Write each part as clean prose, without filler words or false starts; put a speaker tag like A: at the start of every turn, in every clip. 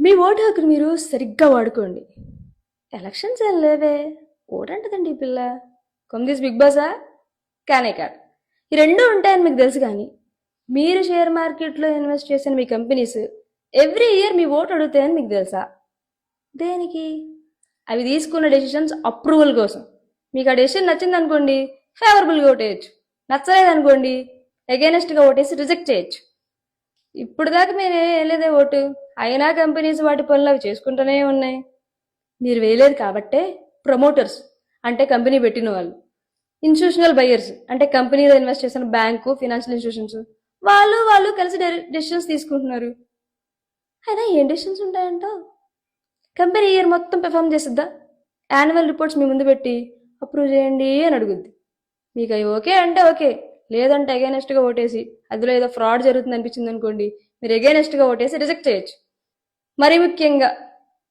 A: మీ vote హక్కును మీరు సరిగ్గా వాడుకోండి. ఎలక్షన్స్ ఏం లేవే, ఓటంటదండి ఈ పిల్ల. కొమ్దిస్ బిగ్ బాసా కానే కాదు. ఈ రెండూ ఉంటాయని మీకు తెలుసు. కానీ మీరు షేర్ మార్కెట్లో ఇన్వెస్ట్ చేసిన మీ కంపెనీస్ ఎవ్రీ ఇయర్ మీ ఓటు అడుగుతాయని మీకు తెలుసా? దేనికి? అవి తీసుకున్న డెసిషన్స్ అప్రూవల్ కోసం. మీకు ఆ డెసిషన్ నచ్చింది అనుకోండి, ఫేవరబుల్గా ఓటేయచ్చు. నచ్చలేదు అనుకోండి, అగైనెస్ట్గా ఓటేసి రిజెక్ట్ చేయొచ్చు. ఇప్పుడు దాకా మేము వేయలేదే ఓటు, అయినా కంపెనీస్ వాటి పనులు అవి చేసుకుంటూనే ఉన్నాయి. మీరు వేయలేదు కాబట్టే ప్రమోటర్స్ అంటే కంపెనీ పెట్టిన వాళ్ళు, ఇన్స్టిట్యూషనల్ బయర్స్ అంటే కంపెనీలో ఇన్వెస్ట్ చేసిన బ్యాంకు, ఫినాన్షియల్ ఇన్స్టిట్యూషన్స్, వాళ్ళు కలిసి డెసిషన్స్ తీసుకుంటున్నారు. అయినా ఏం డెసిషన్స్ ఉంటాయంటో? కంపెనీ ఇయర్ మొత్తం పెర్ఫామ్ చేసిద్దా? యాన్యువల్ రిపోర్ట్స్ మీ ముందు పెట్టి అప్రూవ్ చేయండి అని అడుగుద్ది. మీకు అవి ఓకే అంటే ఓకే, లేదంటే అగైనెస్ట్గా ఓటేసి అందులో ఏదో ఫ్రాడ్ జరుగుతుంది అనిపించింది అనుకోండి, మీరు అగైనెస్ట్గా ఓటేసి రిజెక్ట్ చేయొచ్చు. మరీ ముఖ్యంగా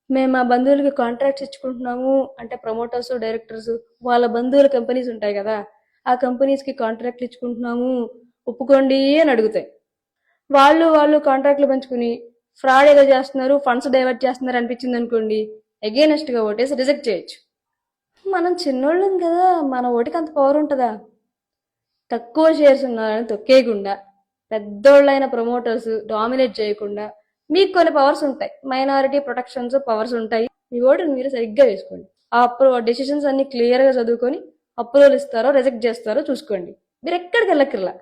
A: మేము మా బంధువులకి కాంట్రాక్ట్స్ ఇచ్చుకుంటున్నాము అంటే ప్రమోటర్స్, డైరెక్టర్స్ వాళ్ళ బంధువుల కంపెనీస్ ఉంటాయి కదా, ఆ కంపెనీస్కి కాంట్రాక్ట్లు ఇచ్చుకుంటున్నాము ఒప్పుకోండి అని అడుగుతాయి. వాళ్ళు కాంట్రాక్ట్లు పంచుకుని ఫ్రాడ్ ఏదో చేస్తున్నారు, ఫండ్స్ డైవర్ట్ చేస్తున్నారు అనిపించింది అనుకోండి, అగైనెస్ట్గా ఓటేసి రిజెక్ట్ చేయొచ్చు. మనం చిన్నోళ్ళం కదా, మన ఓటికి అంత పవర్ ఉంటుందా? తక్కువ షేర్స్ ఉన్నారని తొక్కేయకుండా, పెద్దోళ్ళైన ప్రమోటర్స్ డామినేట్ చేయకుండా మీకు కొన్ని పవర్స్ ఉంటాయి, మైనారిటీ ప్రొటెక్షన్స్ పవర్స్ ఉంటాయి. మీ ఓటుని మీరు సరిగ్గా వేసుకోండి. ఆ డెసిషన్స్ అన్ని క్లియర్గా చదువుకొని అప్రూవల్ ఇస్తారో రిజెక్ట్ చేస్తారో చూసుకోండి. మీరు ఎక్కడికి వెళ్ళక్కర్లా.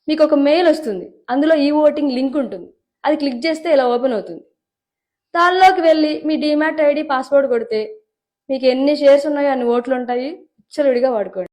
A: మీకు ఒక మెయిల్ వస్తుంది, అందులో ఈ ఓటింగ్ లింక్ ఉంటుంది. అది క్లిక్ చేస్తే ఇలా ఓపెన్ అవుతుంది. దానిలోకి వెళ్ళి మీ డిమాట్ ఐడి, పాస్వర్డ్ కొడితే మీకు ఎన్ని షేర్స్ ఉన్నాయో అన్ని ఓట్లు ఉంటాయి. విచ్చలవిడిగా వాడుకోండి.